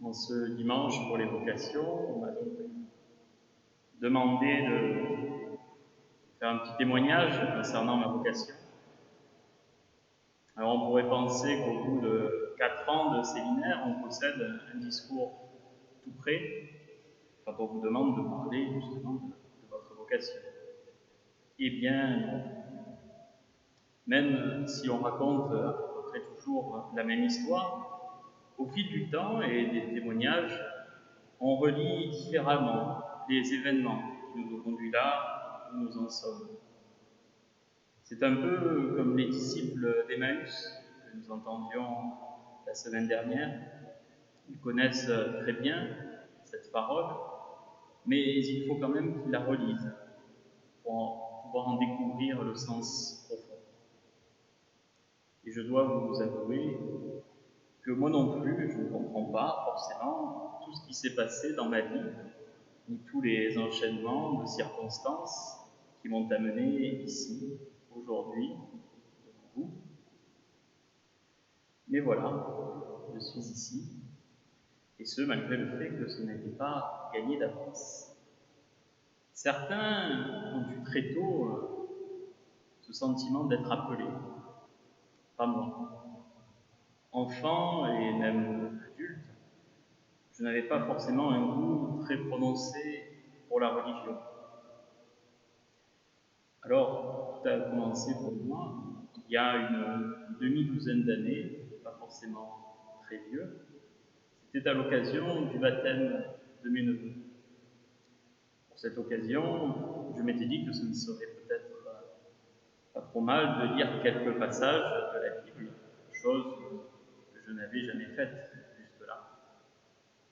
En ce dimanche pour les vocations, on m'a donc demandé de faire un petit témoignage concernant ma vocation. Alors on pourrait penser qu'au bout de 4 ans de séminaire, on possède un discours tout prêt quand on vous demande de parler justement de votre vocation. Eh bien, non. Même si on raconte à peu près toujours la même histoire, au fil du temps et des témoignages, on relie différemment les événements qui nous ont conduits là où nous en sommes. C'est un peu comme les disciples d'Emmaüs que nous entendions la semaine dernière. Ils connaissent très bien cette parole, mais il faut quand même qu'ils la relisent pour pouvoir en découvrir le sens profond. Et je dois vous avouer que moi non plus, je ne comprends pas forcément tout ce qui s'est passé dans ma vie, ni tous les enchaînements de circonstances qui m'ont amené ici, aujourd'hui, devant vous. Mais voilà, je suis ici, et ce, malgré le fait que ce n'était pas gagné d'avance. Certains ont eu très tôt ce sentiment d'être appelés, pas moi. Enfant et même adulte, je n'avais pas forcément un goût très prononcé pour la religion. Alors, tout a commencé pour moi il y a une demi-douzaine d'années, pas forcément très vieux. C'était à l'occasion du baptême de mes neveux. Pour cette occasion, je m'étais dit que ce ne serait peut-être pas trop mal de lire quelques passages de la Bible, chose que je n'avais jamais faite jusque-là.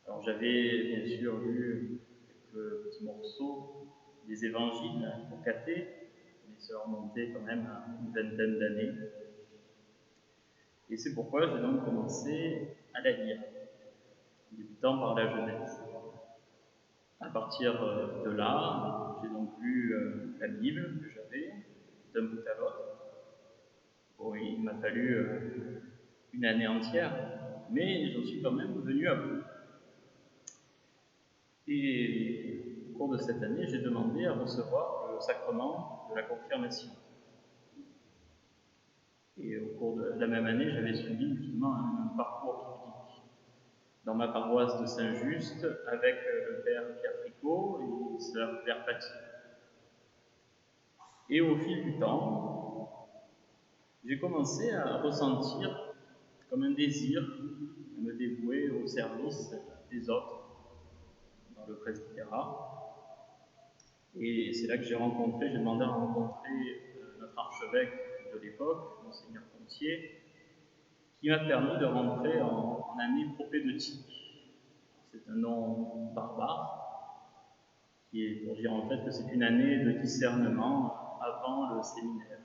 Alors j'avais bien sûr lu quelques petits morceaux des évangiles pour cater, mais ça remontait quand même à une vingtaine d'années. Et c'est pourquoi j'ai donc commencé à la lire, débutant par la Genèse. À partir de là, j'ai donc lu la Bible que j'avais, d'un bout à l'autre. Bon, il m'a fallu une année entière, mais j'en suis quand même venu à bout. Et au cours de cette année, j'ai demandé à recevoir le sacrement de la confirmation. Et au cours de la même année, j'avais suivi justement un parcours biblique dans ma paroisse de Saint-Just avec le père Pierre Fricot et sœur Claire Paty. Et au fil du temps, j'ai commencé à ressentir comme un désir de me dévouer au service des autres dans le presbytérat. Et c'est là que j'ai demandé à rencontrer notre archevêque de l'époque, Monseigneur Pontier, qui m'a permis de rentrer en année propédeutique. C'est un nom barbare, qui est pour dire en fait que c'est une année de discernement avant le séminaire.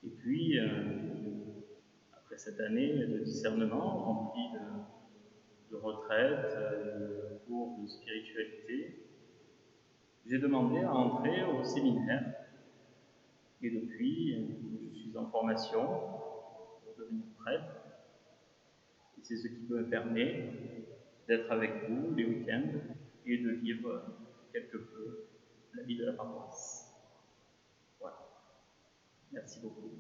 Et puis, après cette année de discernement remplie de retraite, de cours de spiritualité, j'ai demandé à entrer au séminaire. Et depuis, je suis en formation pour devenir prêtre. Et c'est ce qui me permet d'être avec vous les week-ends et de vivre quelque peu la vie de la paroisse. Voilà. Merci beaucoup.